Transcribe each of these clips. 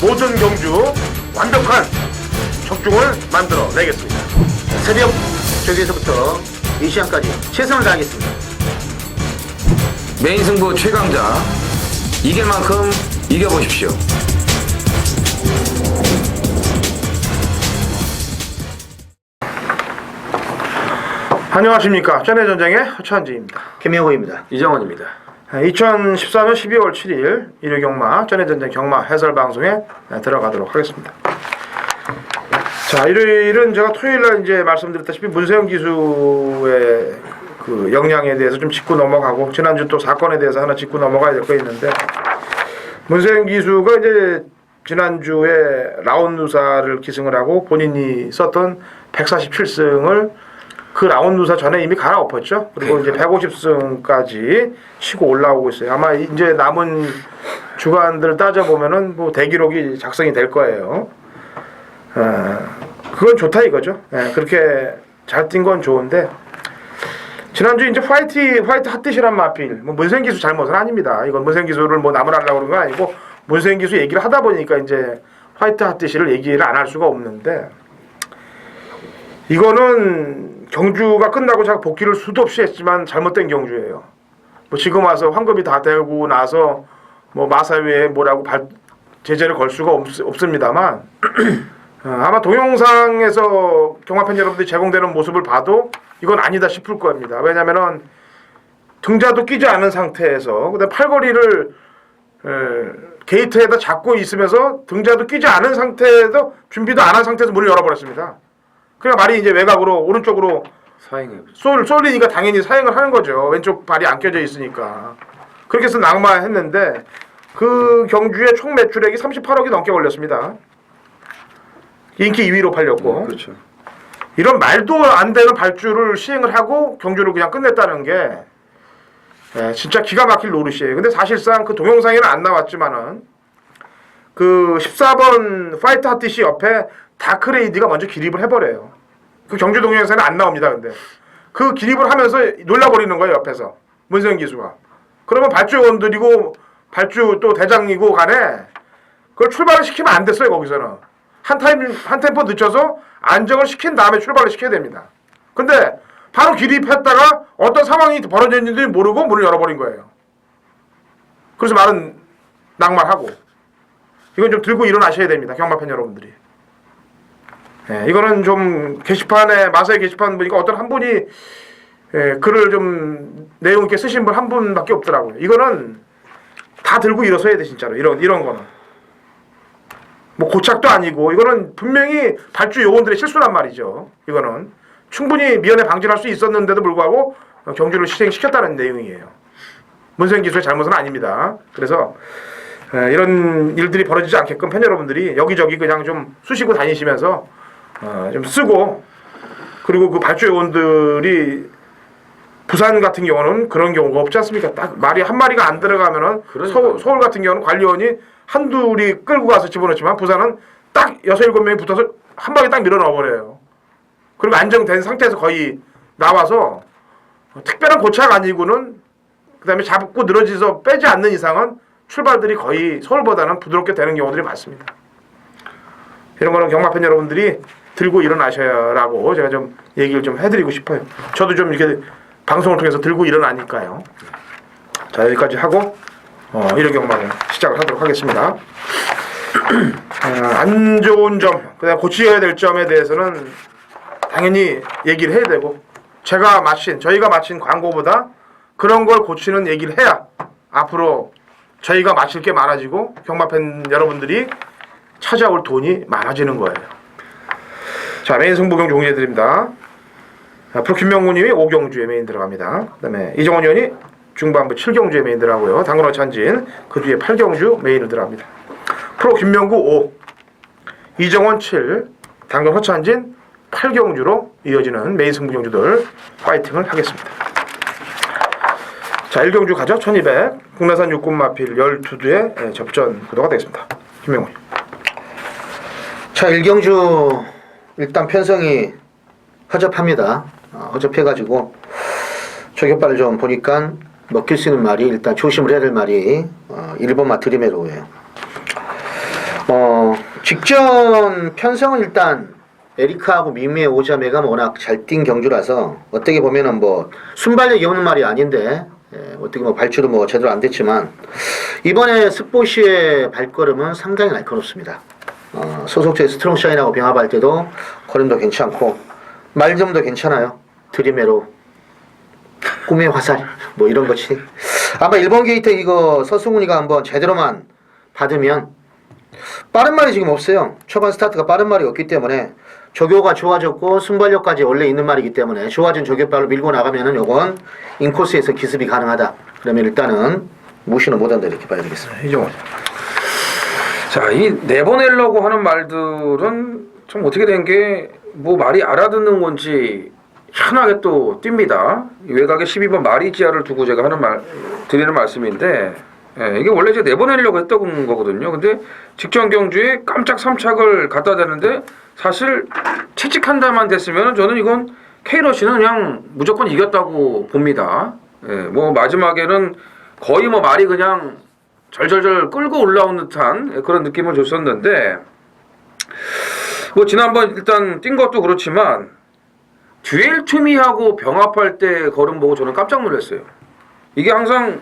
모든 경주 완벽한 적중을 만들어 내겠습니다. 새벽 저기에서부터 이 시간까지 최선을 다하겠습니다. 메인 승부 최강자 이길 만큼 이겨보십시오. 안녕하십니까. 전해전쟁의 허찬지입니다. 김명호입니다. 이정원입니다. 2014년 12월 7일 일요경마 전해전쟁 경마 해설방송에 들어가도록 하겠습니다. 자, 일요일은 제가 토요일날 이제 말씀드렸다시피 문세영 기수의 그 역량에 대해서 좀 짚고 넘어가고, 지난주 또 사건에 대해서 하나 짚고 넘어가야 될 거 있는데, 문세영 기수가 이제 지난주에 라운드사를 기승을 하고 본인이 썼던 147승을 그 라운드사 전에 이미 갈아엎었죠. 그리고 이제 150승까지 치고 올라오고 있어요. 아마 이제 남은 주간들 따져보면은 뭐 대기록이 작성이 될 거예요. 그건 좋다 이거죠. 그렇게 잘 뛴 건 좋은데, 지난주 이제 화이트 핫뜻이란 마필, 뭐 문세영 기수 잘못은 아닙니다. 이건 문세영 기수를 뭐 남을 하려고 그런 건 아니고, 문세영 기수 얘기를 하다 보니까 이제 화이트 핫뜻을 얘기를 안 할 수가 없는데, 이거는 경주가 끝나고 제가 복귀를 수도 없이 했지만 잘못된 경주예요. 뭐 지금 와서 환급이 다 되고 나서 뭐 마사회에 뭐라고 제재를 걸 수가 없습니다만 아마 동영상에서 경마팬 여러분들이 제공되는 모습을 봐도 이건 아니다 싶을 겁니다. 왜냐면은 등자도 끼지 않은 상태에서 그다음 팔걸이를 게이트에다 잡고 있으면서 등자도 끼지 않은 상태에서 준비도 안 한 상태에서 문을 열어버렸습니다. 그러니까 말이 이제 외곽으로 오른쪽으로 사행해. 쏠리니까 당연히 사행을 하는 거죠. 왼쪽 발이 안 껴져 있으니까. 그렇게 해서 낙마했는데 그 경주의 총 매출액이 38억이 넘게 걸렸습니다. 인기 2위로 팔렸고. 그렇죠. 이런 말도 안 되는 발주를 시행을 하고 경주를 그냥 끝냈다는 게 진짜 기가 막힐 노릇이에요. 근데 사실상 그 동영상에는 안 나왔지만은 그 14번 파이트 핫티시 옆에 다크레이디가 먼저 기립을 해버려요. 그 경주 동영상에는 안 나옵니다. 근데 그 기립을 하면서 놀라버리는 거예요. 옆에서 문세영 기수가. 그러면 발주원들이고 발주 또 대장이고 간에 그걸 출발을 시키면 안 됐어요. 거기서는 한 템포 늦춰서 안정을 시킨 다음에 출발을 시켜야 됩니다. 근데 바로 기립했다가 어떤 상황이 벌어졌는지 모르고 문을 열어버린 거예요. 그래서 말은 낙말하고, 이건 좀 들고 일어나셔야 됩니다. 경마팬 여러분들이. 이거는 좀 게시판에 마사회 게시판 보니까 어떤 한 분이 글을 좀 내용 있게 쓰신 분 한 분밖에 없더라고요. 이거는 다 들고 일어서야 돼 진짜로. 이런 거는 뭐 고착도 아니고 이거는 분명히 발주 요원들의 실수란 말이죠. 이거는 충분히 미연에 방지할 수 있었는데도 불구하고 경주를 시행시켰다는 내용이에요. 문세영 기수의 잘못은 아닙니다. 그래서 이런 일들이 벌어지지 않게끔 팬 여러분들이 여기저기 그냥 좀 쑤시고 다니시면서 좀 쓰고, 그리고 그 발주 요원들이 부산 같은 경우는 그런 경우가 없지 않습니까? 딱 말이 한 마리가 안 들어가면은 서울 같은 경우는 관리원이 한둘이 끌고 가서 집어넣지만 부산은 딱 6, 7명이 붙어서 한 방에 딱 밀어 넣어버려요. 그리고 안정된 상태에서 거의 나와서 특별한 고착 아니고는 그 다음에 잡고 늘어지서 빼지 않는 이상은 출발들이 거의 서울보다는 부드럽게 되는 경우들이 많습니다. 이런 거는 경마팬 여러분들이 들고 일어나셔야라고 제가 좀 얘기를 좀 해드리고 싶어요. 저도 좀 이렇게 방송을 통해서 들고 일어나니까요. 자, 여기까지 하고 일요 경마를 시작을 하도록 하겠습니다. 안 좋은 점, 그다음 고쳐야 될 점에 대해서는 당연히 얘기를 해야 되고, 저희가 마친 광고보다 그런 걸 고치는 얘기를 해야 앞으로 저희가 마칠 게 많아지고 경마팬 여러분들이 찾아올 돈이 많아지는 거예요. 자, 메인 승부경 종료해드립니다. 앞으로 김명훈님이 5경주에 메인 들어갑니다. 그 다음에 이정원 의원이 중반부 7경주에 메인 들어가고요. 당근 허찬진 그 뒤에 8경주 메인으로 들어갑니다. 프로 김명구 5, 이정원 7, 당근 허찬진 8경주로 이어지는 메인 승부경주들 파이팅을 하겠습니다. 자, 1경주 가죠. 1200 국내산 육군마필 12두의 접전 구도가 되겠습니다. 김명훈. 자, 1경주 일단 편성이 허접합니다. 허접해가지고 저격발을 좀 보니까 먹힐 수 있는 말이, 일단 조심을 해야 될 말이 1번 마트리메로예요. 직전 편성은 일단 에리카하고 미미의 오자매가 워낙 잘 뛴 경주라서 어떻게 보면은 뭐 순발력이 없는 말이 아닌데 어떻게 뭐 발주도 뭐 제대로 안 됐지만 이번에 스포시의 발걸음은 상당히 날카롭습니다. 소속제 스트롱샤인하고 병합할 때도 걸음도 괜찮고 말점도 괜찮아요. 드림에로 꿈의 화살 뭐 이런 거지. 아마 일본 게이트 이거 서승훈이가 한번 제대로만 받으면 빠른 말이 지금 없어요. 초반 스타트가 빠른 말이 없기 때문에 조교가 좋아졌고 순발력까지 원래 있는 말이기 때문에 좋아진 조교발로 밀고 나가면은 요건 인코스에서 기습이 가능하다. 그러면 일단은 무시는 못한다 이렇게 봐야 되겠습니다. 이정원. 자, 이 내보내려고 하는 말들은 좀 어떻게 된 게 뭐 말이 알아듣는 건지 희한하게 또 뜁니다. 외곽에 12번 마리지아를 두고 제가 드리는 말씀인데 이게 원래 이제 내보내려고 했던 거거든요. 근데 직전 경주에 깜짝 3착을 갖다 대는데 사실 채찍 한 달만 됐으면 저는 이건 K러시는 그냥 무조건 이겼다고 봅니다. 뭐 마지막에는 거의 뭐 말이 그냥 절절절 끌고 올라온 듯한 그런 느낌을 줬었는데 뭐 지난번 일단 뛴 것도 그렇지만 듀엘 투미하고 병합할 때 걸음 보고 저는 깜짝 놀랐어요. 이게 항상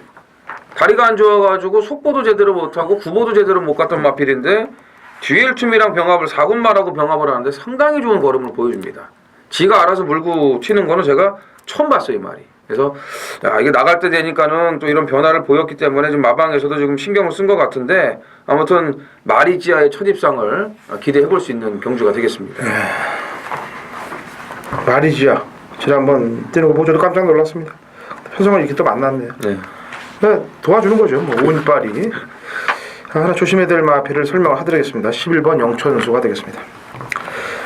다리가 안 좋아가지고 속보도 제대로 못하고 구보도 제대로 못 갔던 마필인데 듀엘 투미랑 병합을 4군말하고 병합을 하는데 상당히 좋은 걸음을 보여줍니다. 지가 알아서 물고 튀는 거는 제가 처음 봤어요, 이 말이. 그래서 야, 이게 나갈 때 되니까는 또 이런 변화를 보였기 때문에 좀 마방에서도 지금 신경을 쓴 것 같은데 아무튼 마리지아의 첫 입상을 기대해 볼 수 있는 경주가 되겠습니다. 마리지아 지난번 뛰는 거 보고 저도 깜짝 놀랐습니다. 편성을 이렇게 또 만났네요. 네. 도와주는 거죠. 뭐 운빨이. 하나 조심해야 될 마필을 설명을 해드리겠습니다. 11번 영천수가 되겠습니다.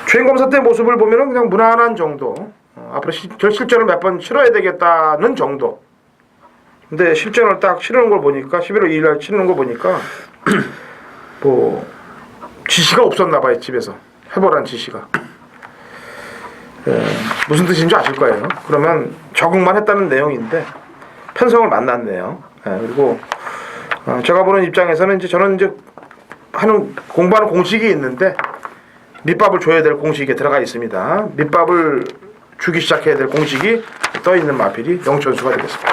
주행검사 때 모습을 보면은 그냥 무난한 정도. 앞으로 실전을 몇 번 치러야 되겠다는 정도. 근데 실전을 딱 치르는 걸 보니까 11월 2일 날 치르는 거 보니까 뭐 지시가 없었나 봐요. 집에서 해보란 지시가. 무슨 뜻인지 아실 거예요. 그러면 적응만 했다는 내용인데 편성을 만났네요. 그리고 제가 보는 입장에서는 이제 저는 이제 공부하는 공식이 있는데 밑밥을 줘야 될 공식에 들어가 있습니다. 밑밥을 주기 시작해야 될 공식이 떠 있는 마필이 영천수가 되겠습니다.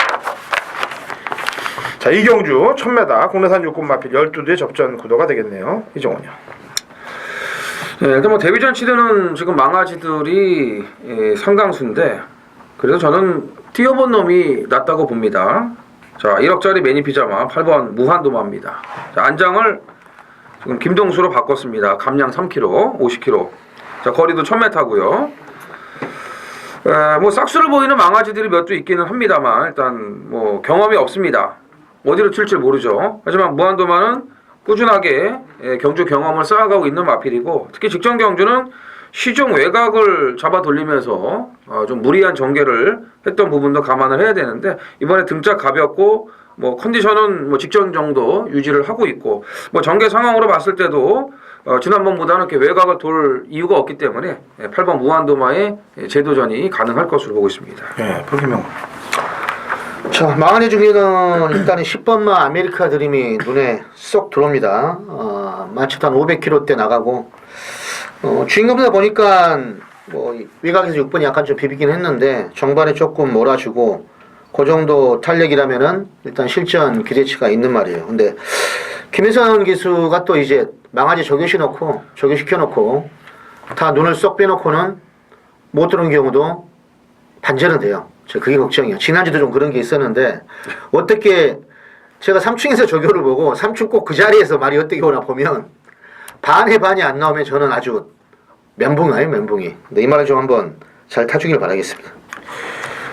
자, 이경주 1000m 국내산 육군 마필 12대 접전 구도가 되겠네요. 이정원이요. 네, 일단 뭐 데뷔전 치르는 지금 망아지들이 상당수인데 그래서 저는 뛰어본 놈이 낫다고 봅니다. 자, 1억짜리 매니피자마 8번 무한도마입니다. 자, 안장을 지금 김동수로 바꿨습니다. 감량 3kg, 50kg. 자, 거리도 1000m고요. 뭐 싹수를 보이는 망아지들이 몇 두 있기는 합니다만 일단 뭐 경험이 없습니다. 어디로 튈지 모르죠. 하지만 무한도마는 꾸준하게 경주 경험을 쌓아가고 있는 마필이고 특히 직전 경주는 시종 외곽을 잡아 돌리면서 좀 무리한 전개를 했던 부분도 감안을 해야 되는데 이번에 등짝 가볍고 뭐 컨디션은 뭐 직전 정도 유지를 하고 있고 뭐 전개 상황으로 봤을 때도 지난번보다는 이렇게 외곽을 돌 이유가 없기 때문에 8번 무한도마의 재도전이 가능할 것으로 보고 있습니다. 네, 불기명. 자, 망한의 중에는 일단은 10번마 아메리카 드림이 눈에 쏙 들어옵니다. 마치도 한 500km대 나가고 주인공보다 보니까 뭐 외곽에서 6번이 약간 좀 비비긴 했는데 정반에 조금 몰아주고 그 정도 탄력이라면은 일단 실전 기대치가 있는 말이에요. 근데 김혜선 기수가 또 이제 망아지 조교시켜놓고 다 눈을 쏙 빼놓고는 못 들어온 경우도 반절은 돼요. 그게 걱정이에요. 지난주도 좀 그런 게 있었는데 어떻게 제가 3층에서 조교를 보고 3층 꼭 그 자리에서 말이 어떻게 오나 보면 반의 반이 안 나오면 저는 아주 멘붕이에요, 멘붕이. 근데 이 말을 좀 한번 잘 타주길 바라겠습니다.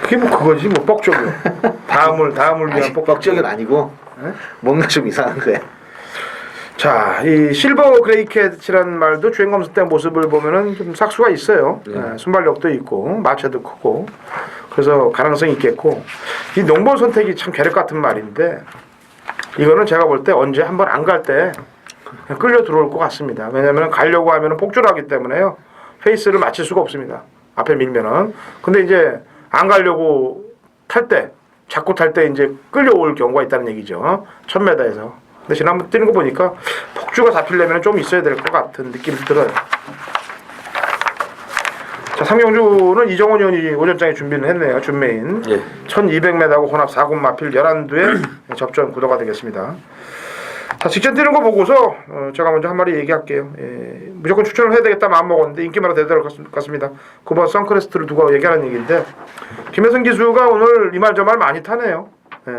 그게 뭐 그거지 뭐 뻑적이요. 다음을 위한 뻑적은 아니고 뭔가 좀 이상한 거야. 자, 이 실버 그레이캣이라는 말도 주행검사 때 모습을 보면은 좀 삭수가 있어요. 순발력도 있고 마체도 크고 그래서 가능성이 있겠고 이 농볼 선택이 참 괴력 같은 말인데 이거는 제가 볼 때 언제 한번 안 갈 때 끌려 들어올 것 같습니다. 왜냐하면 가려고 하면은 폭주하기 때문에요. 페이스를 맞출 수가 없습니다. 앞에 밀면은. 근데 이제 안 가려고 자꾸 탈 때 이제 끌려올 경우가 있다는 얘기죠. 1000m에서. 근데 지난번 뛰는 거 보니까 속주가 잡히려면 좀 있어야 될 것 같은 느낌이 들어요. 자, 삼경주는 이정원 의원이 오전장에 준비를 했네요. 준메인. 예. 1200m하고 혼합 4군 마필 11두의 접전 구도가 되겠습니다. 자, 직전 뛰는 거 보고서 제가 먼저 한 마디 얘기할게요. 예, 무조건 추천을 해야 되겠다 마음먹었는데 인기마다 대단할 것 같습니다. 9번 선크레스트를 두고 얘기하는 얘기인데 김혜성 기수가 오늘 이 말 저 말 많이 타네요. 예.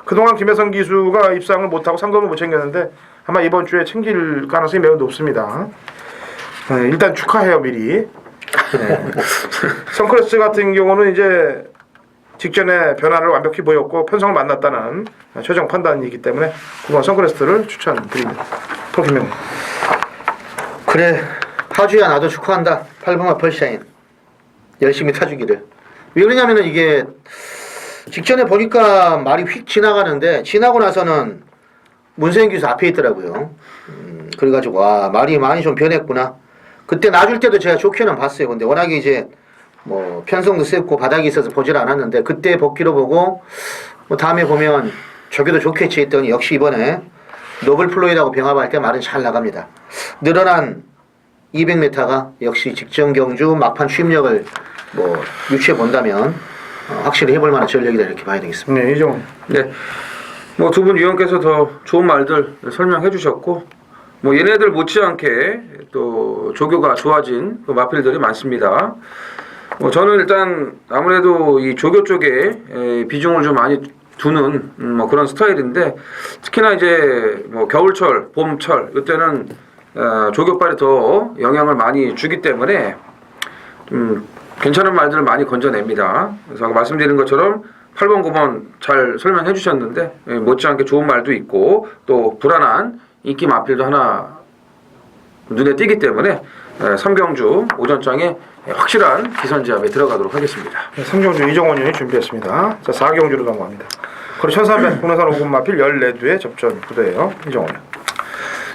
그동안 김혜성 기수가 입상을 못하고 상금을 못 챙겼는데 아마 이번 주에 챙길 가능성이 매우 높습니다. 예, 일단 축하해요 미리. 네. 선크레스 같은 경우는 이제 직전에 변화를 완벽히 보였고 편성을 만났다는 최종 판단이기 때문에 9번 선크레스트를 추천드립니다. 프로김영. 그래 파주야 나도 축하한다. 8번마 펄샤인 열심히 타주기를. 왜 그러냐면은 이게 직전에 보니까 말이 휙 지나가는데 지나고 나서는 문세영 기수 앞에 있더라고요. 그래가지고 와 말이 많이 좀 변했구나. 그때 놔줄 때도 제가 좋게는 봤어요. 근데 워낙에 이제 뭐 편성도 셌고 바닥이 있어서 보질 않았는데 그때 복귀로 보고 뭐 다음에 보면 저기도 좋겠지 했더니 역시 이번에 노블 플로이라고 병합할 때 말은 잘 나갑니다. 늘어난 200m가 역시 직전 경주 막판 취임력을 뭐 유추해 본다면 확실히 해볼 만한 전력이다 이렇게 봐야 되겠습니다. 네, 이정원. 네. 뭐 두 분 위원께서 더 좋은 말들 설명해 주셨고 뭐 얘네들 못지않게 또 조교가 좋아진 그 마필들이 많습니다. 뭐 저는 일단 아무래도 이 조교 쪽에 비중을 좀 많이 두는 뭐 그런 스타일인데 특히나 이제 뭐 겨울철, 봄철 이때는 조교빨이 더 영향을 많이 주기 때문에 괜찮은 말들을 많이 건져냅니다. 그래서 아까 말씀드린 것처럼 8번, 9번 잘 설명해 주셨는데 못지않게 좋은 말도 있고 또 불안한 인기 마필도 하나 눈에 띄기 때문에 삼경주 오전장에 확실한 기선제압에 들어가도록 하겠습니다. 네, 삼경주 이정원 의원이 준비했습니다. 자, 4경주로 넘어갑니다. 그리고 1300 공릉산 5군 마필 14두의 접전 구도예요. 이정원 의원.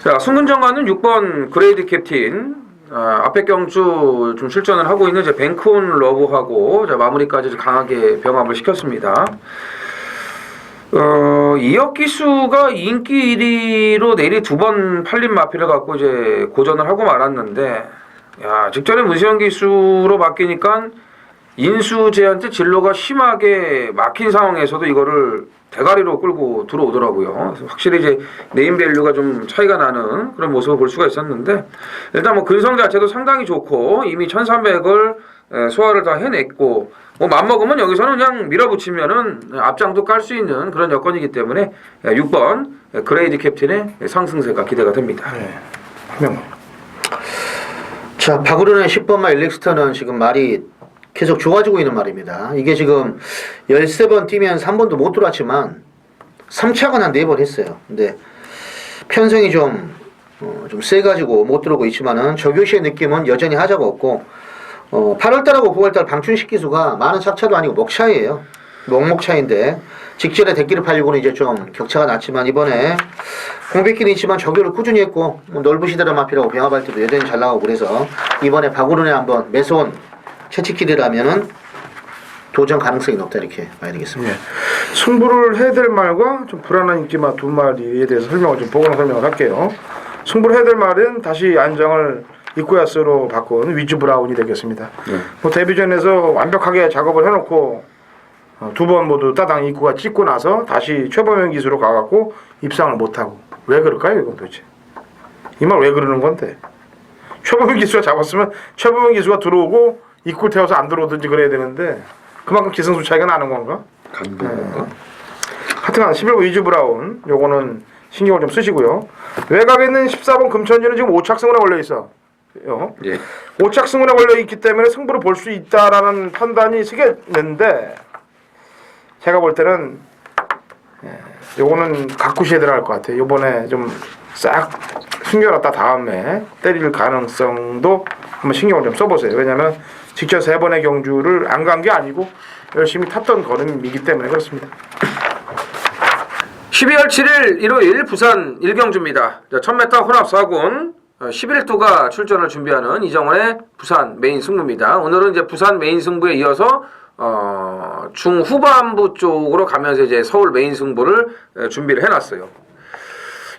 자, 승근정관은 6번 그레이드 캡틴 앞에 경주 좀 실전을 하고 있는 이제 뱅크온 러브하고 마무리까지 강하게 병합을 시켰습니다. 이혁 기수가 인기 1위로 내리 2번 팔린 마필을 갖고 이제 고전을 하고 말았는데, 야, 직전에 문세영 기수로 바뀌니까 인수제한테 진로가 심하게 막힌 상황에서도 이거를 대가리로 끌고 들어오더라고요. 그래서 확실히 이제 네임밸류가 좀 차이가 나는 그런 모습을 볼 수가 있었는데, 일단 뭐 근성 자체도 상당히 좋고 이미 1300을 소화를 다 해냈고, 뭐 맘먹으면 여기서는 그냥 밀어붙이면은 앞장도 깔 수 있는 그런 여건이기 때문에 6번 그레이드 캡틴의 상승세가 기대가 됩니다. 네. 김영. 자, 박우른의 10번마 일렉스터는 지금 말이 계속 좋아지고 있는 말입니다. 이게 지금 13번 뛰면 3번도 못 들어왔지만 3착은 한 4번 했어요. 근데 편성이 좀 세가지고 못 들어오고 있지만은 저교시의 느낌은 여전히 하자가 없고 8월달하고 9월달 방춘식 기수가 많은 착차도 아니고 목차이에요. 목차인데 직전에 대기를 팔리고는 이제 좀 격차가 났지만 이번에 공백기는 있지만 저교를 꾸준히 했고 뭐 넓으시더라 마피라고 병합할 때도 여전히 잘 나가고 그래서 이번에 박우른에 한번 매서운 채찍질이라면은 도전 가능성이 높다 이렇게 봐야 되겠습니다. 네. 승부를 해야 될 말과 좀 불안한 인기마 두 마리에 대해서 설명을 좀 보거나 설명을 할게요. 승부를 해야 될 말은 다시 안정을 이쿠야스로 바꾼 위즈 브라운이 되겠습니다. 뭐 데뷔전에서 완벽하게 작업을 해놓고 두 번 모두 따당 이쿠가 찍고 나서 다시 최범현 기수로 가갖고 입상을 못하고 왜 그럴까요 이건 도대체? 이 말 왜 그러는 건데? 최범현 기수가 잡았으면 최범현 기수가 들어오고 이쿠 태워서 안 들어오든지 그래야 되는데 그만큼 기승수 차이가 나는 건가? 하여튼 11번 위즈 브라운 요거는 신경을 좀 쓰시고요. 외곽에 있는 14번 금천지는 지금 5착승원에 걸려있어. 예. 5착승원에 걸려있기 때문에 승부를 볼 수 있다라는 판단이 서겠는데 제가 볼 때는 요거는 가쿠시에 들어갈 것 같아요. 요번에 좀 싹 숨겨놨다 다음에 때릴 가능성도 한번 신경을 좀 써보세요. 왜냐면 직접 3번의 경주를 안 간 게 아니고 열심히 탔던 걸음이기 때문에 그렇습니다. 12월 7일 일요일 부산 1경주입니다. 1000m 혼합 4군 11도가 출전을 준비하는 이정원의 부산 메인 승부입니다. 오늘은 이제 부산 메인 승부에 이어서 중후반부 쪽으로 가면서 이제 서울 메인 승부를 준비를 해놨어요.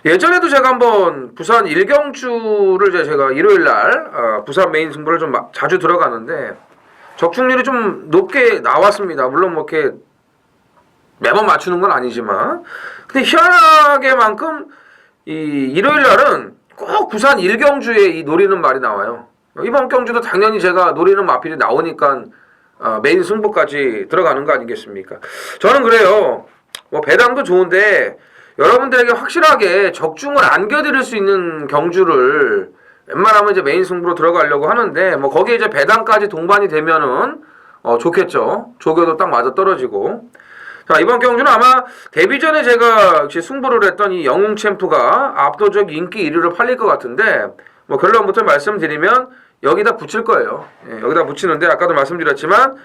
예전에도 제가 한번 부산 일경주를 제가 일요일 날 부산 메인 승부를 좀 자주 들어가는데 적중률이 좀 높게 나왔습니다. 물론 뭐 이렇게 매번 맞추는 건 아니지만 근데 희한하게만큼 이 일요일 날은 꼭 부산 일경주에 이 노리는 말이 나와요. 이번 경주도 당연히 제가 노리는 마필이 나오니까 메인 승부까지 들어가는 거 아니겠습니까? 저는 그래요. 뭐 배당도 좋은데 여러분들에게 확실하게 적중을 안겨드릴 수 있는 경주를 웬만하면 이제 메인 승부로 들어가려고 하는데 뭐 거기에 이제 배당까지 동반이 되면은 좋겠죠. 조교도 딱 맞아 떨어지고. 자, 이번 경주는 아마 데뷔 전에 제가 승부를 했던 이 영웅 챔프가 압도적 인기 1위로 팔릴 것 같은데 뭐 결론부터 말씀드리면 여기다 붙일 거예요. 예, 여기다 붙이는데 아까도 말씀드렸지만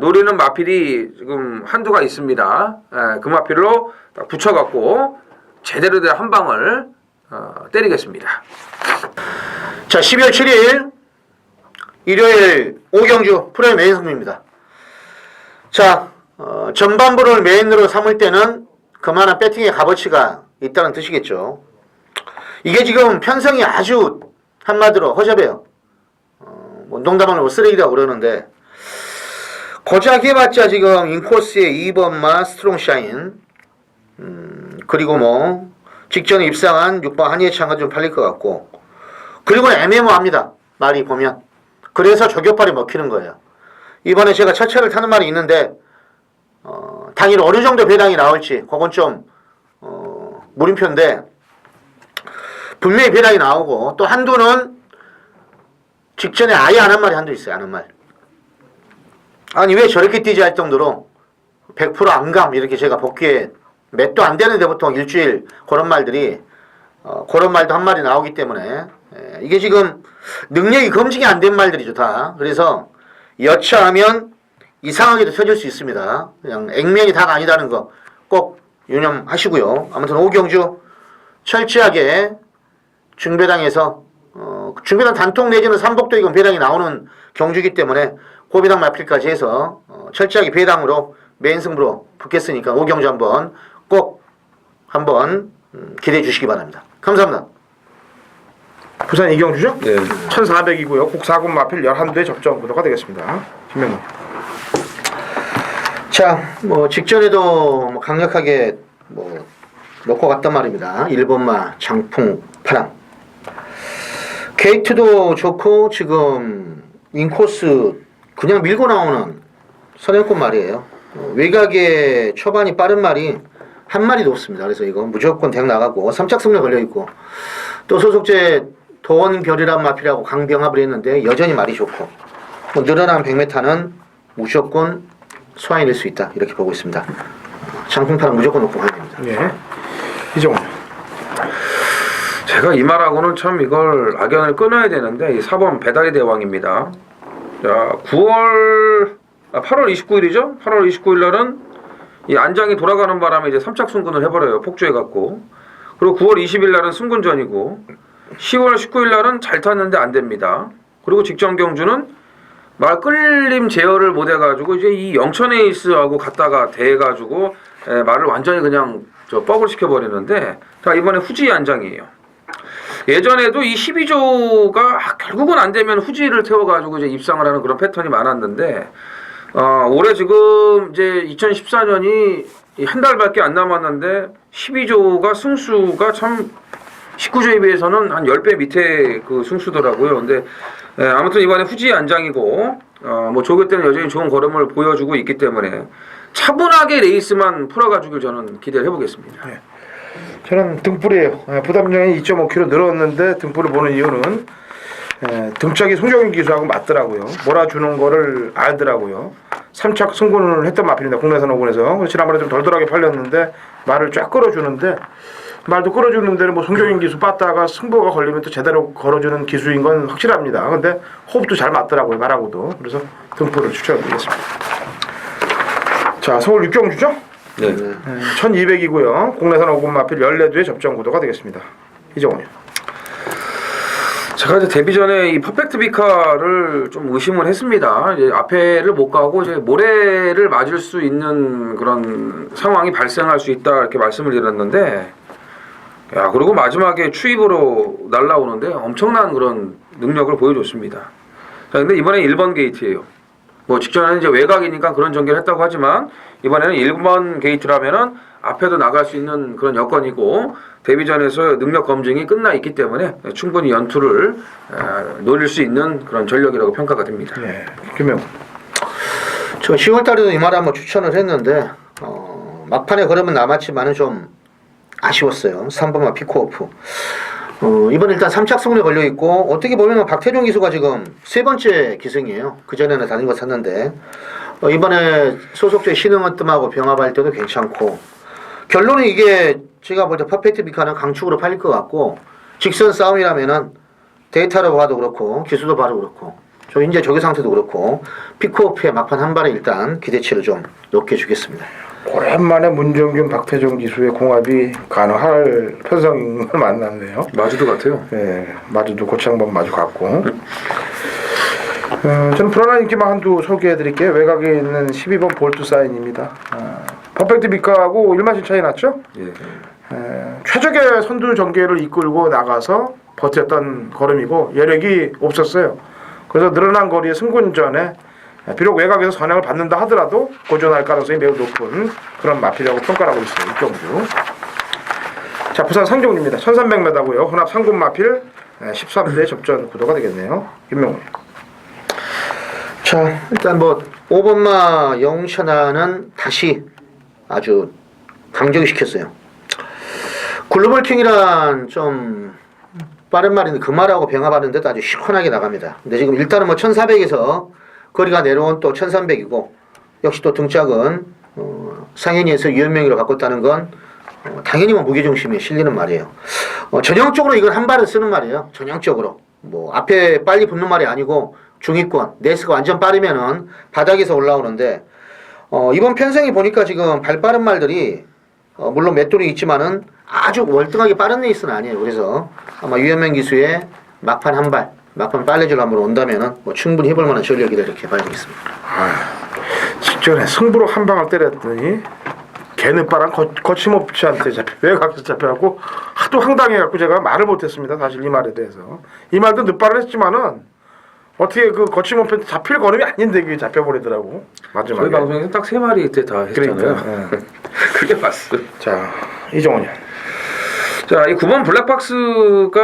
노리는 마필이 지금 한두가 있습니다. 그 마필로 딱 붙여갖고 제대로 된 한 방을 때리겠습니다. 자, 12월 7일 일요일 5경주 프로의 메인 승부입니다. 자, 전반부를 메인으로 삼을 때는 그만한 배팅의 값어치가 있다는 뜻이겠죠. 이게 지금 편성이 아주 한마디로 허접해요. 뭐 농담하면 쓰레기라고 그러는데 고작 해봤자 지금 인코스의 2번마 스트롱샤인 그리고 뭐 직전에 입상한 6번 한예창은 좀 팔릴 것 같고 그리고 애매모호합니다. 말이 보면 그래서 저격발이 먹히는 거예요. 이번에 제가 첫 차를 타는 말이 있는데 당일 어느 정도 배당이 나올지 그건 좀 물음표인데 분명히 배당이 나오고 또 한두는 직전에 아예 안 한 말이 한두 있어요. 안 한 말. 아니 왜 저렇게 뛰지 할 정도로 100% 안감 이렇게 제가 복귀에 몇 도 안 되는데 보통 일주일 그런 말들이 그런 말도 한 마리 나오기 때문에 이게 지금 능력이 검증이 안 된 말들이죠 다. 그래서 여차하면 이상하게도 터질 수 있습니다. 그냥 액면이 다가 아니다는 거 꼭 유념하시고요. 아무튼 오경주 철저하게 중배당에서 중배당 단통 내지는 삼복도 이건 배당이 나오는 경주이기 때문에 고배당 마필까지 해서 철저하게 배당으로 메인 승부로 붙겠으니까 오경주 꼭 한번 기대해 주시기 바랍니다. 감사합니다. 부산 이경주죠? 네. 1400이고요. 국사군 마필 11대 접전 구도가 되겠습니다. 김명호. 자, 뭐 직전에도 뭐 강력하게 뭐 놓고 갔단 말입니다. 1번마 장풍 파랑. 게이트도 좋고 지금 인코스 그냥 밀고 나오는 선행권 말이에요. 외곽에 초반이 빠른 말이 한 마리도 없습니다. 그래서 이거 무조건 덱 나가고 3착 승리 걸려있고 또 소속제 도원별이란 마필하고 강병합을 했는데 여전히 말이 좋고 뭐 늘어난 100m는 무조건 소화해낼 수 있다 이렇게 보고 있습니다. 장풍파는 무조건 놓고 가야 됩니다. 예. 이종훈. 제가 이 말하고는 참 이걸 악연을 끊어야 되는데 이 4번 배달의 대왕입니다. 자, 8월 29일이죠? 8월 29일 날은 이 안장이 돌아가는 바람에 이제 3착 승군을 해버려요. 폭주해갖고. 그리고 9월 20일 날은 승군전이고 10월 19일 날은 잘 탔는데 안 됩니다. 그리고 직전 경주는 말 끌림 제어를 못 해가지고 이제 이 영천 에이스하고 갔다가 대해가지고 말을 완전히 그냥 뻑을 시켜버리는데 자 이번에 후지 안장이에요. 예전에도 이 12조가 결국은 안 되면 후지를 태워가지고 이제 입상을 하는 그런 패턴이 많았는데 올해 지금 이제 2014년이 한 달밖에 안 남았는데 12조가 승수가 참 19조에 비해서는 한 10배 밑에 그 승수더라고요. 근데 아무튼 이번에 후지 안장이고 뭐 조교 때는 여전히 좋은 걸음을 보여주고 있기 때문에 차분하게 레이스만 풀어가지고 저는 기대를 해보겠습니다. 네. 저는 등불이에요. 부담량이 2.5kg 늘었는데 등불을 보는 이유는 등짝이 송정인 기수하고 맞더라고요. 몰아주는 거를 알더라고요. 3착 승군을 했던 마필입니다. 국내산 5군에서. 지난번에 좀 덜덜하게 팔렸는데 말을 쫙 끌어주는데 말도 끌어주는 데는 뭐 송정인 기수 빠다가 승부가 걸리면 또 제대로 걸어주는 기수인 건 확실합니다. 근데 호흡도 잘 맞더라고요. 말하고도. 그래서 등불을 추천드리겠습니다. 자, 서울 육경주죠? 네. 1200이고요. 국내산 5군 마필 14두의 접전 구도가 되겠습니다. 이정훈이요. 제가 이제 데뷔 전에 이 퍼펙트 비카를 좀 의심을 했습니다. 이제 앞에를 못 가고 이제 모래를 맞을 수 있는 그런 상황이 발생할 수 있다 이렇게 말씀을 드렸는데 야, 그리고 마지막에 추입으로 날라오는데 엄청난 그런 능력을 보여줬습니다. 자, 근데 이번에 1번 게이트예요. 뭐 직전에는 이제 외곽이니까 그런 전개를 했다고 하지만 이번에는 1번 게이트라면은 앞에도 나갈 수 있는 그런 여건이고 데뷔전에서 능력 검증이 끝나 있기 때문에 충분히 연투를 노릴 수 있는 그런 전력이라고 평가가 됩니다. 네, 김영. 저 10월 달에도 이 말을 한번 추천을 했는데 막판에 걸으면 남았지만은 좀 아쉬웠어요. 3번마 피코오프. 이번 일단 3착 승리에 걸려 있고 어떻게 보면 박태종 기수가 지금 세 번째 기승이에요. 그 전에는 다른 거 샀는데 이번에 소속주의 신흥어뜸하고 병합할 때도 괜찮고 결론은 이게 제가 볼 때 퍼펙트 비카는 강축으로 팔릴 것 같고 직선 싸움이라면은 데이터로 봐도 그렇고 기수도 봐도 그렇고 저 이제 조교 상태도 그렇고 피코오프의 막판 한 발에 일단 기대치를 좀 높게 주겠습니다. 오랜만에 문정균, 박태종 기수의 공합이 가능할 편성을 만났네요. 마주도 같아요. 네, 마주도 고창범 마주 같고. 저는 불안한 인기만 한두 소개해드릴게요. 외곽에 있는 12번 볼트 사인입니다. 퍼펙트 비카하고 1마신 차이 났죠? 예. 최적의 선두 전개를 이끌고 나가서 버텼던 걸음이고 여력이 없었어요. 그래서 늘어난 거리의 승군전에 비록 외곽에서 선행을 받는다 하더라도 고전할 가능성이 매우 높은 그런 마필이라고 평가를 하고 있어요. 이 경주. 자, 부산 상종입니다. 1300m고요. 혼합 상군 마필 13대 접전 구도가 되겠네요. 김명훈. 자, 일단 뭐 5번마 영천하는 다시 아주 강조를 시켰어요. 글로벌 킹이란 좀 빠른 말인데 그 말하고 병합하는데도 아주 시원하게 나갑니다. 근데 지금 일단은 뭐 1400에서 거리가 내려온 또 1300이고 역시 또 등짝은 상현이에서 유연명의로 바꿨다는 건 당연히 뭐 무게중심에 실리는 말이에요. 전형적으로 이건 한 발을 쓰는 말이에요. 전형적으로 뭐 앞에 빨리 붙는 말이 아니고 중위권 네스가 완전 빠르면은 바닥에서 올라오는데 이번 편성이 보니까 지금 발 빠른 말들이 물론 맷돌이 있지만은 아주 월등하게 빠른 레이스는 아니에요. 그래서 아마 유현명 기수의 막판 한 발, 막판 빨래줄 한번 온다면은 뭐 충분히 해볼 만한 전력이다 이렇게 봐야 되겠습니다. 직전에 승부로 한 방을 때렸더니 개느빠랑 거침없이한테 외곽에서 잡혀갖고 하도 황당해갖고 제가 말을 못했습니다. 사실 이 말에 대해서 이 말도 늦발을 했지만은 어떻게 그 거침없이 잡힐 걸음이 아닌데 그게 잡혀버리더라고 마지막에. 저희 방송에서 딱 3마리 이때 다 했잖아요. 그러니까, 그게 봤어요. 자, 이종훈이. 자, 이 9번 블랙박스가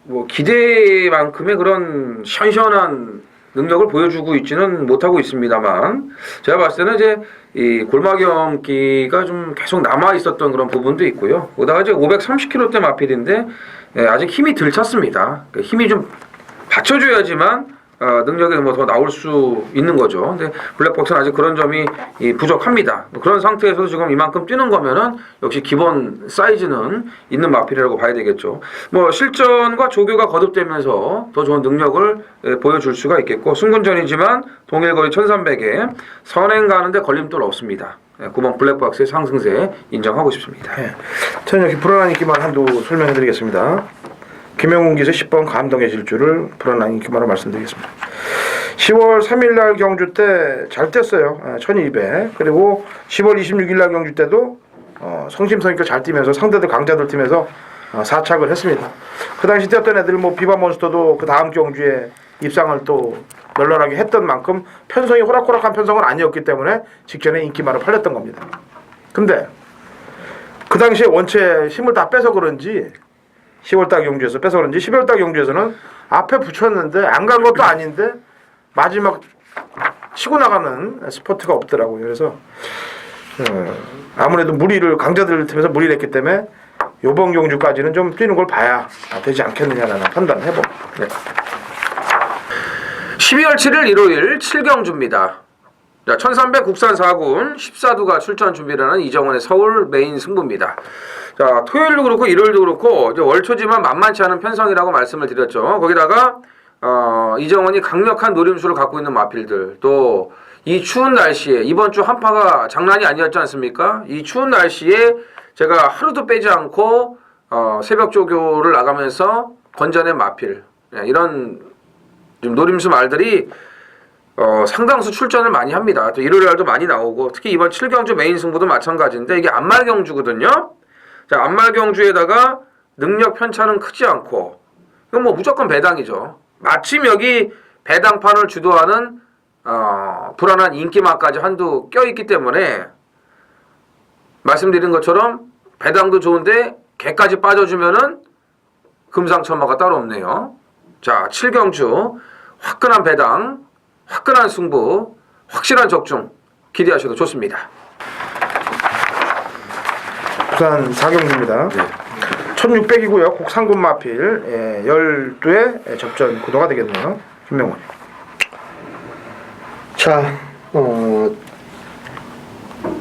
뭐 기대만큼의 그런 시원시원한 능력을 보여주고 있지는 못하고 있습니다만 제가 봤을 때는 이제 이 골마경기가 좀 계속 남아 있었던 그런 부분도 있고요. 거기다가 이제 530kg대 마필인데 아직 힘이 덜 찼습니다. 그러니까 힘이 좀 받쳐줘야지만 능력이 뭐 더 나올 수 있는 거죠. 근데 블랙박스는 아직 그런 점이 부족합니다. 그런 상태에서도 지금 이만큼 뛰는 거면은 역시 기본 사이즈는 있는 마필이라고 봐야 되겠죠. 뭐 실전과 조교가 거듭되면서 더 좋은 능력을 보여줄 수가 있겠고 승군전이지만 동일거리 1300에 선행 가는데 걸림돌 없습니다. 9번 블랙박스의 상승세 인정하고 싶습니다. 저는 여기 불안한 인기만 한두 설명해드리겠습니다. 김영훈 기수 10번 감동의 질주를 불안한 인기만으로 말씀드리겠습니다. 10월 3일날 경주 때 잘 뛰었어요. 1200. 그리고 10월 26일날 경주 때도 성심성의껏 잘 뛰면서 상대들 강자들 팀에서 4착을 했습니다. 그 당시 뛰었던 애들 뭐 비바몬스터도 그 다음 경주에 입상을 또 널널하게 했던 만큼 편성이 호락호락한 편성은 아니었기 때문에 직전에 인기만으로 팔렸던 겁니다. 근데 그 당시에 원체 힘을 다 빼서 그런지 10월달 경주에서 빼서 그런지 11월달 경주에서는 앞에 붙였는데 안 간 것도 아닌데 마지막 치고 나가는 스포트가 없더라고요. 그래서 아무래도 무리를 강자들 팀에서 무리를 했기 때문에 요번 경주까지는 좀 뛰는 걸 봐야 되지 않겠느냐라는 판단을 해봅니다. 네. 12월 7일 일요일 7경주입니다. 자, 1300 국산 4군 14두가 출전 준비를 하는 이정원의 서울 메인 승부입니다. 자, 토요일도 그렇고 일요일도 그렇고 이제 월초지만 만만치 않은 편성이라고 말씀을 드렸죠. 거기다가 이정원이 강력한 노림수를 갖고 있는 마필들 또 이 추운 날씨에 이번 주 한파가 장난이 아니었지 않습니까? 이 추운 날씨에 제가 하루도 빼지 않고 새벽 조교를 나가면서 건져낸 마필 이런 좀 노림수 말들이 상당수 출전을 많이 합니다. 또 일요일날도 많이 나오고 특히 이번 7경주 메인 승부도 마찬가지인데 이게 안말 경주거든요. 자, 안말 경주에다가 능력 편차는 크지 않고 이건 뭐 무조건 배당이죠. 마침 여기 배당판을 주도하는 불안한 인기마까지 한두 껴있기 때문에 말씀드린 것처럼 배당도 좋은데 개까지 빠져주면은 금상첨화가 따로 없네요. 자, 7경주 화끈한 배당, 화끈한 승부, 확실한 적중 기대하셔도 좋습니다. 부산 4경주입니다. 1600이고요. 곡 상군마필 12회 접전 구도가 되겠네요. 김명훈. 자,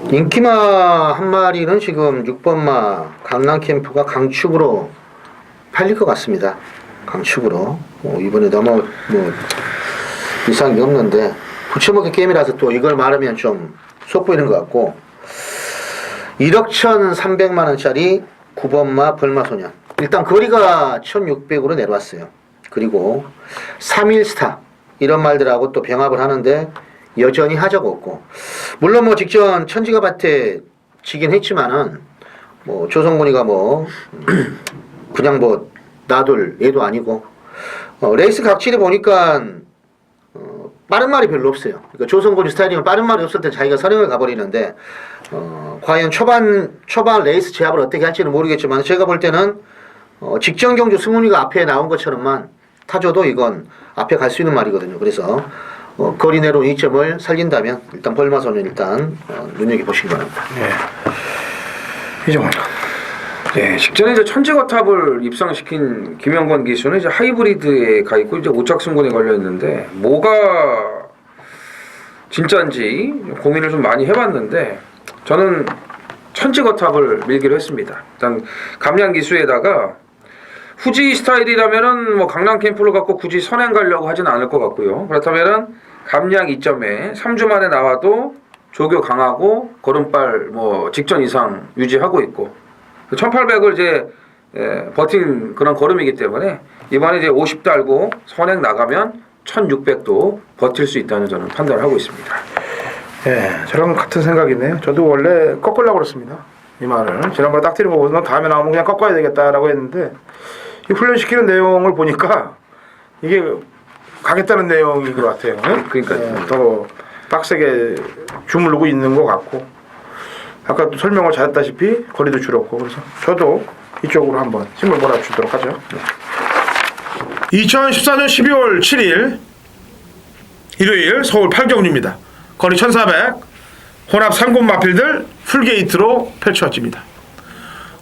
인기마 한 마리는 지금 6번마 강남캠프가 강축으로 팔릴 것 같습니다. 강축으로. 이번에 너무 이상한 게 없는데 붙여먹기 게임이라서 또 이걸 말하면 좀 속보이는 것 같고 1억 1,300만원짜리 9번마 벌마소년. 일단 거리가 1,600으로 내려왔어요. 그리고 3일스타 이런 말들하고 또 병합을 하는데 여전히 하자가 없고 물론 뭐 직전 천지가밭에 지긴 했지만은 뭐 조성곤이가 뭐 그냥 뭐 놔둘 애도 아니고 레이스 각질에 보니까 빠른 말이 별로 없어요. 그러니까 조성곤이 스타일이면 빠른 말이 없을 때 자기가 선행을 가버리는데 과연 초반 레이스 제압을 어떻게 할지는 모르겠지만 제가 볼 때는 직전 경주 승훈이가 앞에 나온 것처럼만 타줘도 이건 앞에 갈 수 있는 말이거든요. 그래서 거리 내로 이점을 살린다면 일단 벌마소년 일단 눈여겨보시기 바랍니다. 이정환. 네, 직전에 이제 천지거탑을 입상시킨 김영권 기수는 이제 하이브리드에 가 있고 이제 오착승군에 걸려 있는데 뭐가 진짜인지 고민을 좀 많이 해봤는데 저는 천지거탑을 밀기로 했습니다. 일단 감량 기수에다가 후지 스타일이라면은 뭐 강남 캠프를 갖고 굳이 선행 가려고 하진 않을 것 같고요. 그렇다면은 감량 2점에 3주 만에 나와도 조교 강하고 걸음발 뭐 직전 이상 유지하고 있고 1800을 이제 버틴 그런 걸음이기 때문에 이번에 이제 50 달고 선행 나가면 1600도 버틸 수 있다는 저는 판단을 하고 있습니다. 저랑 같은 생각이네요. 저도 원래 꺾으려고 그랬습니다. 이 말을 지난번에 딱 드린 거 보고서 다음에 나오면 그냥 꺾어야 되겠다라고 했는데 이 훈련시키는 내용을 보니까 이게 가겠다는 내용인 것 같아요. 그러니까요. 더 빡세게 주무르고 있는 것 같고 아까 또 설명을 잘했다시피 거리도 줄었고 그래서 저도 이쪽으로 한번 힘을 몰아주도록 하죠. 2014년 12월 7일 일요일 서울 8경주입니다. 거리 1400 혼합 3군 마필들 풀게이트로 펼쳐집니다.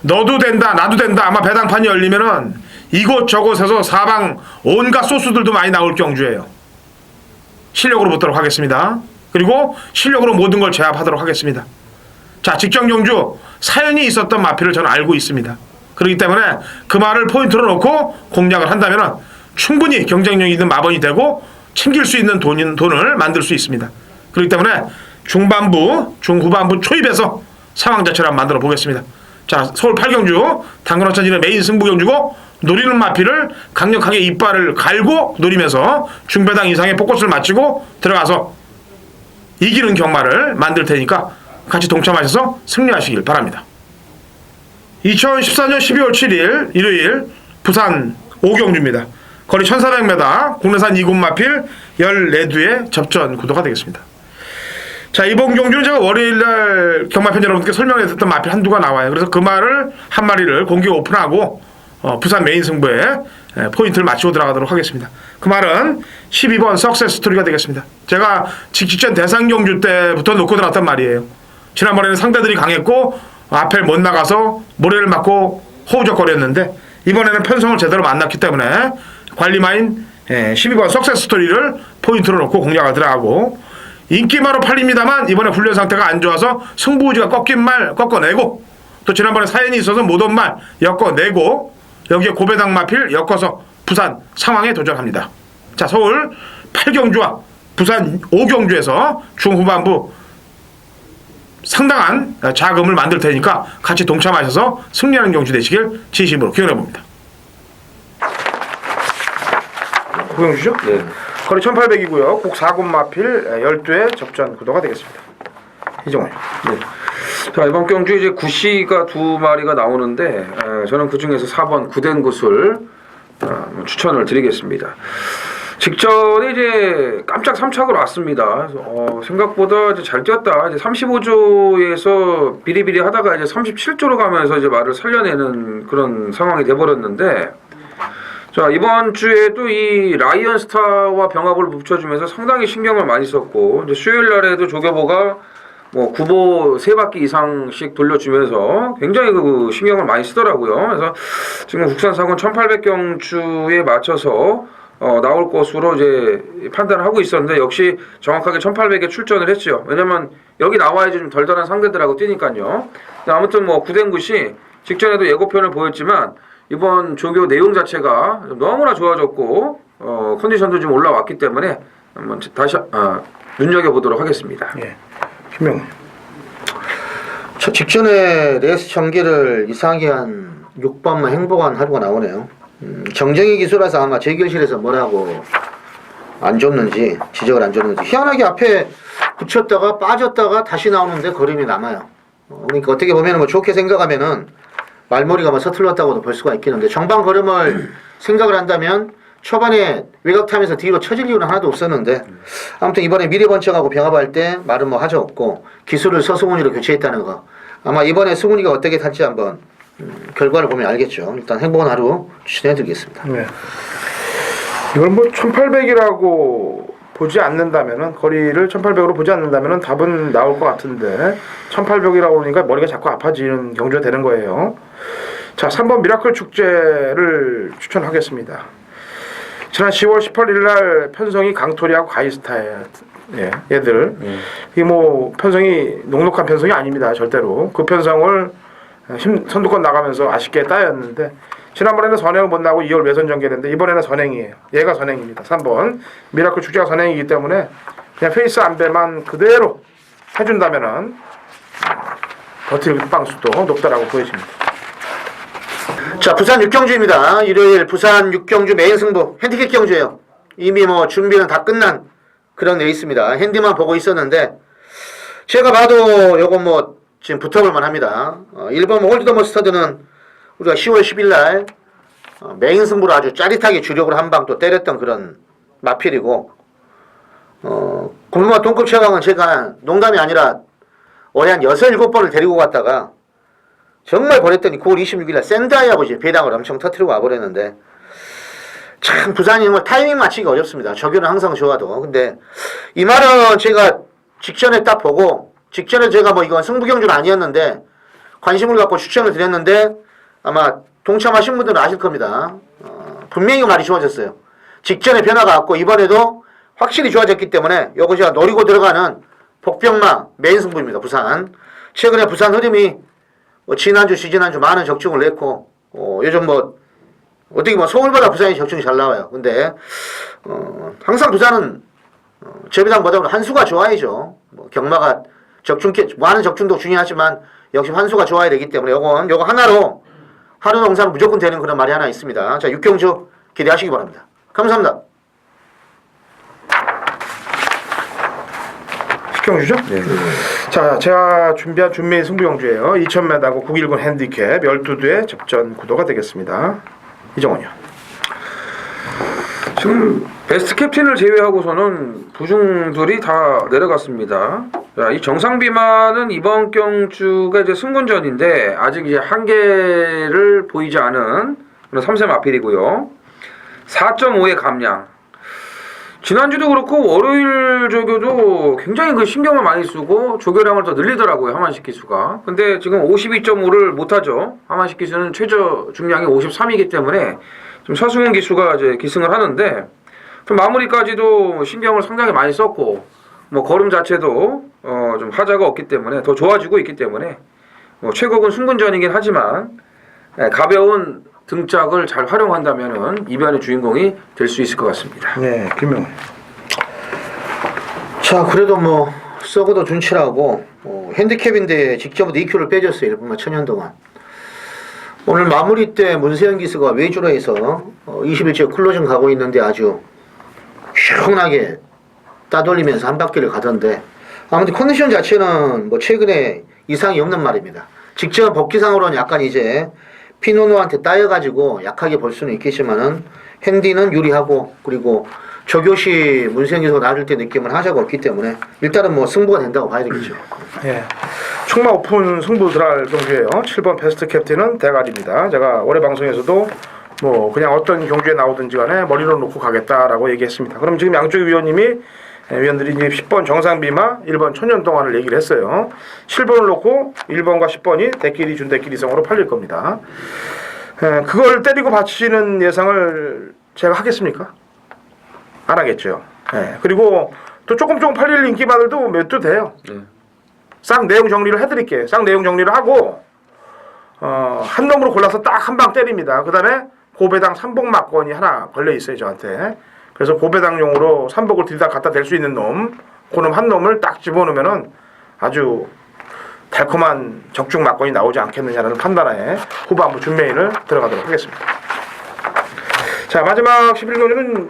너도 된다 나도 된다 아마 배당판이 열리면은 이곳저곳에서 사방 온갖 소스들도 많이 나올 경주예요. 실력으로 붙도록 하겠습니다. 그리고 실력으로 모든 걸 제압하도록 하겠습니다. 자, 직전 경주 사연이 있었던 마필을 저는 알고 있습니다. 그렇기 때문에 그 말을 포인트로 놓고 공략을 한다면 충분히 경쟁력 있는 마번이 되고 챙길 수 있는 돈을 만들 수 있습니다. 그렇기 때문에 중반부, 중후반부 초입에서 상황 자체를 한번 만들어 보겠습니다. 자, 서울 8경주 당근어천지는 메인 승부 경주고 노리는 마필을 강력하게 이빨을 갈고 노리면서 중배당 이상의 포커스를 맞추고 들어가서 이기는 경마를 만들 테니까 같이 동참하셔서 승리하시길 바랍니다. 2014년 12월 7일 일요일 부산 5경주입니다. 거리 1400m 국내산 2군 마필 14두의 접전 구도가 되겠습니다. 자, 이번 경주는 제가 월요일날 경마팬 여러분께 설명했던 마필 한두가 나와요. 그래서 그 말을 한 마리를 공개 오픈하고 부산 메인 승부에 포인트를 맞추고 들어가도록 하겠습니다. 그 말은 12번 석세스 스토리가 되겠습니다. 제가 직전 대상 경주 때부터 놓고 들었단 말이에요. 지난번에는 상대들이 강했고 앞에 못 나가서 모래를 맞고 호우적거렸는데 이번에는 편성을 제대로 만났기 때문에 관리마인 12번 석세스 스토리를 포인트로 놓고 공략을 들어가고 인기마로 팔립니다만 이번에 훈련 상태가 안 좋아서 승부의지가 꺾인 말 꺾어내고 또 지난번에 사연이 있어서 못 온 말 엮어내고 여기에 고배당 마필 엮어서 부산 상황에 도전합니다. 자, 서울 8경주와 부산 5경주에서 중후반부 상당한 자금을 만들 테니까 같이 동참하셔서 승리하는 경주 되시길 진심으로 기원해봅니다. 9경주죠? 네. 거리 1800이고요. 곡 4군 마필 12회 접전 구도가 되겠습니다. 이정환. 네. 자, 이번 경주 이제 구씨가 2마리가 나오는데 저는 그 중에서 4번 구댕굿을 추천을 드리겠습니다. 직전에 이제 깜짝 3착으로 왔습니다. 그래서 생각보다 이제 잘 뛰었다. 이제 35조에서 비리비리 하다가 이제 37조로 가면서 이제 말을 살려내는 그런 상황이 돼버렸는데, 자, 이번 주에 또 이 라이언 스타와 병합을 붙여주면서 상당히 신경을 많이 썼고, 이제 수요일 날에도 조교보가 뭐 구보 3바퀴 이상씩 돌려주면서 굉장히 그 신경을 많이 쓰더라고요. 그래서 지금 국산사군 1800경주에 맞춰서 나올 것으로 이제 판단을 하고 있었는데, 역시 정확하게 1800에 출전을 했죠. 왜냐면 여기 나와야지 좀 덜덜한 상대들하고 뛰니까요. 아무튼 뭐 구댕굿이 직전에도 예고편을 보였지만 이번 조교 내용 자체가 너무나 좋아졌고 컨디션도 좀 올라왔기 때문에 한번 다시 눈여겨보도록 하겠습니다. 예. 김명훈. 저 직전에 레이스 전개를 이상하게 한 6번만 행복한 하루가 나오네요. 정정희 기수라서 아마 재결실에서 뭐라고 안 줬는지 지적을 안 줬는지 희한하게 앞에 붙였다가 빠졌다가 다시 나오는데 걸음이 남아요. 그러니까 어떻게 보면 뭐 좋게 생각하면은 말머리가 뭐 서툴렀다고도 볼 수가 있겠는데, 정방 걸음을 생각을 한다면 초반에 외곽 타면서 뒤로 처질 이유는 하나도 없었는데, 아무튼 이번에 미리 번쩍하고 병합할 때 말은 뭐 하죠 없고 기술을 서승훈이로 교체했다는 거, 아마 이번에 승훈이가 어떻게 탈지 한번 결과를 보면 알겠죠. 일단 행복한 하루 추천해드리겠습니다. 네. 이걸 뭐 1800이라고 보지 않는다면은, 거리를 1800으로 보지 않는다면은 답은 나올 것 같은데 1800이라고 그러니까 머리가 자꾸 아파지는 경주가 되는 거예요. 자, 3번 미라클 축제를 추천하겠습니다. 지난 10월 18일 날 편성이 강토리하고 가이스타예요. 예, 얘들. 이 뭐 편성이 녹록한 편성이 아닙니다. 절대로. 그 편성을 선두권 나가면서 아쉽게 따였는데, 지난번에는 선행을 못 나고 2월 외선 전개했는데 이번에는 선행이에요. 얘가 선행입니다. 3번 미라클 축제가 선행이기 때문에 그냥 페이스 안배만 그대로 해준다면은 버틸 빵수도 높다라고 보여집니다. 자, 부산 6경주입니다. 일요일 부산 6경주 메인 승부 핸디캡 경주예요. 이미 뭐 준비는 다 끝난 그런 레이스입니다. 핸디만 보고 있었는데 제가 봐도 요거 뭐 지금 붙어볼만 합니다. 1번 홀드 더 머스터드는 우리가 10월 10일 날 메인 승부로 아주 짜릿하게 주력으로 한 방 또 때렸던 그런 마필이고, 굴무와 동급 최강은 제가 농담이 아니라 올해 한 6, 7번을 데리고 갔다가 정말 버렸더니 9월 26일 날 샌드아이 아버지 배당을 엄청 터뜨리고 와버렸는데, 참 부산이 정말 타이밍 맞추기가 어렵습니다. 저기는 항상 좋아도. 근데 이 말은 제가 직전에 딱 보고, 직전에 제가 뭐 이건 승부경주는 아니었는데 관심을 갖고 추천을 드렸는데 아마 동참하신 분들은 아실 겁니다. 분명히 말이 좋아졌어요. 직전에 변화가 왔고 이번에도 확실히 좋아졌기 때문에 요거 제가 노리고 들어가는 복병마 메인 승부입니다. 부산. 최근에 부산 흐름이 뭐 지난주 지지난주 많은 적중을 냈고 요즘 뭐 어떻게 뭐 서울보다 부산이 적중이 잘 나와요. 근데 항상 부산은 제비당보다 한 수가 좋아야죠. 뭐 경마가 많은 적중도 중요하지만 역시 환수가 좋아야 되기 때문에 요거 하나로 하루 농사는 무조건 되는 그런 말이 하나 있습니다. 자, 6경주 기대하시기 바랍니다. 감사합니다. 10경주죠? 네. 자, 제가 준비한 준메인 승부경주예요. 2000m하고 919 핸디캡 12두의 접전 구도가 되겠습니다. 이정원이요. 지금 베스트 캡틴을 제외하고서는 부중들이 다 내려갔습니다. 자, 이 정상비만은 이번 경주가 이제 승군전인데 아직 이제 한계를 보이지 않은 그런 3세 마필이고요. 4.5의 감량. 지난주도 그렇고 월요일 조교도 굉장히 그 신경을 많이 쓰고 조교량을 더 늘리더라고요. 하만식 기수가. 근데 지금 52.5를 못하죠. 하만식 기수는 최저 중량이 53이기 때문에 좀 서승훈 기수가 이제 기승을 하는데, 좀 마무리까지도 신경을 상당히 많이 썼고 뭐 걸음 자체도 좀 하자가 없기 때문에 더 좋아지고 있기 때문에 뭐 최고군 승군전이긴 하지만 가벼운 등짝을 잘 활용한다면은 이변의 주인공이 될 수 있을 것 같습니다. 네, 김명훈. 자, 그래도 뭐 썩어도 준치라고 핸디캡인데 직접부터 EQ를 빼줬어요. 1분만 천년 동안. 오늘 마무리 때 문세현 기수가 외주로 해서 20일째 클로징 가고 있는데 아주 시원하게 따돌리면서 한 바퀴를 가던데, 아무튼 컨디션 자체는 뭐 최근에 이상이 없는 말입니다. 직접 복귀상으로는 약간 이제 피노노한테 따여가지고 약하게 볼 수는 있겠지만은 핸디는 유리하고 그리고 조교시 문세영 기수가 나줄 때 느낌은 하자가 없기 때문에 일단은 뭐 승부가 된다고 봐야 되겠죠. 예. 충마 오픈 승부 들어갈 경주예요. 7번 베스트 캡틴은 대가리입니다. 제가 올해 방송에서도 뭐 그냥 어떤 경주에 나오든지 간에 머리로 놓고 가겠다라고 얘기했습니다. 그럼 지금 양쪽 위원들이 이제 10번 정상비마, 1번 천년동안을 얘기를 했어요. 7번을 놓고 1번과 10번이 대끼리 준대끼리성으로 팔릴 겁니다. 그걸 때리고 바치는 예상을 제가 하겠습니까? 안 하겠죠. 그리고 또 조금 팔릴 인기마들도 몇 도 돼요. 싹 내용 정리를 해드릴게요. 싹 내용 정리를 하고 한 놈으로 골라서 딱 한 방 때립니다. 그 다음에 고배당 3복 막건이 하나 걸려 있어요 저한테. 그래서 고배당용으로 3복을 들다 갖다 댈 수 있는 놈, 그놈 한 놈을 딱 집어넣으면은 아주 달콤한 적중 막건이 나오지 않겠느냐라는 판단하에 후반부 준메인을 들어가도록 하겠습니다. 자, 마지막 11경주는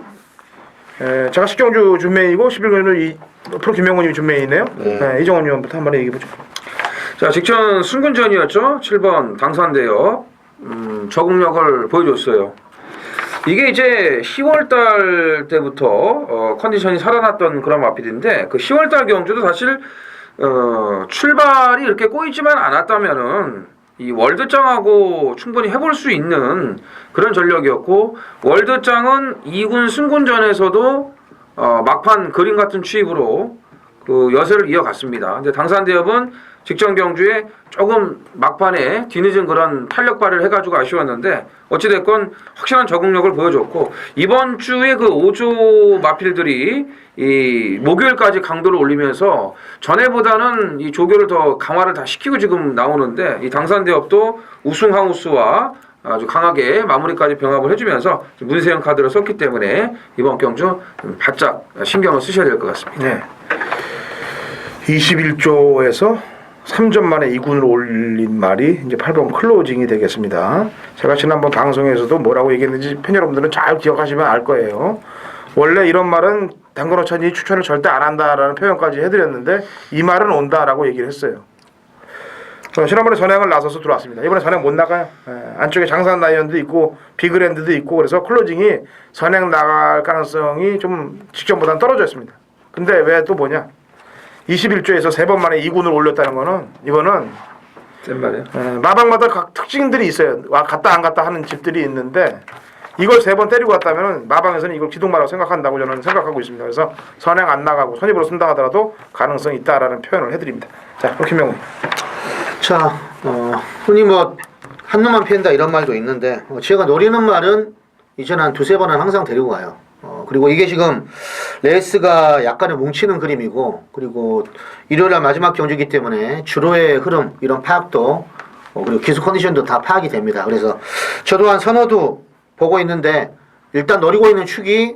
제가 식경주 준메인이고 11경주는 프로 김명훈님이 준메인이네요. 이정원 위원부터 한번 얘기해보죠. 자, 직전 순군전이었죠. 7번 당산대요. 적응력을 보여줬어요. 이게 이제 10월달 때부터 컨디션이 살아났던 그런 마필인데 그 10월달 경주도 사실 출발이 이렇게 꼬이지만 않았다면은 이 월드장하고 충분히 해볼 수 있는 그런 전력이었고 월드장은 2군 승군전에서도 막판 그림 같은 추입으로 그 여세를 이어갔습니다. 근데 당산대협은 직전 경주에 조금 막판에 뒤늦은 그런 탄력 발휘를 해가지고 아쉬웠는데 어찌됐건 확실한 적응력을 보여줬고 이번 주에 그 5조 마필들이 이 목요일까지 강도를 올리면서 전에보다는 이 조교를 더 강화를 다 시키고 지금 나오는데 이 당산대협도 우승 하우스와 아주 강하게 마무리까지 병합을 해주면서 문세영 카드를 썼기 때문에 이번 경주 바짝 신경을 쓰셔야 될 것 같습니다. 네. 21조에서 3점 만에 2군으로 올린 말이 이제 8번 클로징이 되겠습니다. 제가 지난번 방송에서도 뭐라고 얘기했는지 팬 여러분들은 잘 기억하시면 알 거예요. 원래 이런 말은 당근호찬이 추천을 절대 안 한다라는 표현까지 해드렸는데 이 말은 온다라고 얘기를 했어요. 지난번에 전향을 나서서 들어왔습니다. 이번에 전향 못 나가요. 안쪽에 장산 라이언도 있고 비그랜드도 있고 그래서 클로징이 전향 나갈 가능성이 좀 직전보다는 떨어져 있습니다. 근데 왜 또 뭐냐? 21조에서 3번 만에 2군을 올렸다는 거는 이거는 센 말이에요. 마방마다 각 특징들이 있어요. 갔다 안 갔다 하는 집들이 있는데 이걸 3번 때리고 갔다면 마방에서는 이걸 기둥마라고 생각한다고 저는 생각하고 있습니다. 그래서 선행 안 나가고 선입으로 순당하더라도 가능성이 있다라는 표현을 해드립니다. 자, 김명훈. 자, 흔히 뭐 한 놈만 피한다 이런 말도 있는데 제가 노리는 말은 이제는 한 2-3번은 항상 데리고 가요. 그리고 이게 지금 레이스가 약간의 뭉치는 그림이고 그리고 일요일날 마지막 경주이기 때문에 주로의 흐름 이런 파악도 그리고 기수 컨디션도 다 파악이 됩니다. 그래서 저도 한 서너도 보고 있는데 일단 노리고 있는 축이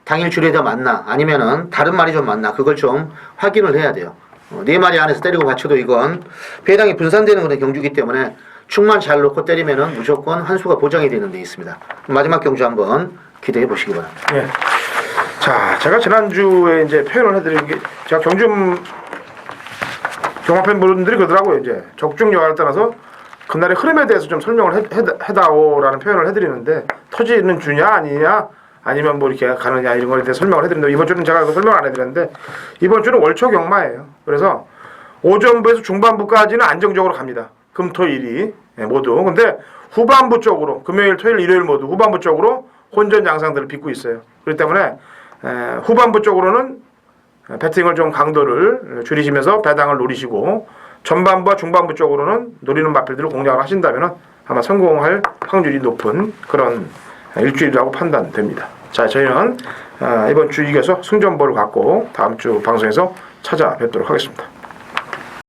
당일 줄에다 맞나 아니면은 다른 말이 좀 맞나 그걸 좀 확인을 해야 돼요. 4마리 안에서 때리고 받쳐도 이건 배당이 분산되는 그런 경주이기 때문에 축만 잘 놓고 때리면은 무조건 한 수가 보장이 되는 데 있습니다. 마지막 경주 한번 기대해 보시기 바랍니다. 예. 자, 제가 지난주에 이제 표현을 해드린 게 제가 경주 경마 팬분들이 그러더라고요. 이제 적중 여하를 떠나서 그날의 흐름에 대해서 좀 설명을 해다오라는 표현을 해드리는데 터지는 주냐 아니냐 아니면 뭐 이렇게 가느냐 이런 거에 대해 설명을 해드리는데 이번 주는 제가 그 설명을 안 해드렸는데 이번 주는 월초 경마예요. 그래서 오전부에서 중반부까지는 안정적으로 갑니다. 금토일이 모두. 근데 후반부 쪽으로 금요일, 토요일, 일요일 모두 후반부 쪽으로 혼전 양상들을 빚고 있어요. 그렇기 때문에 후반부 쪽으로는 배팅을 좀 강도를 줄이시면서 배당을 노리시고 전반부와 중반부 쪽으로는 노리는 마필들을 공략을 하신다면 아마 성공할 확률이 높은 그런 일주일이라고 판단됩니다. 자, 저희는 이번 주 이겨서 승전보를 갖고 다음 주 방송에서 찾아뵙도록 하겠습니다.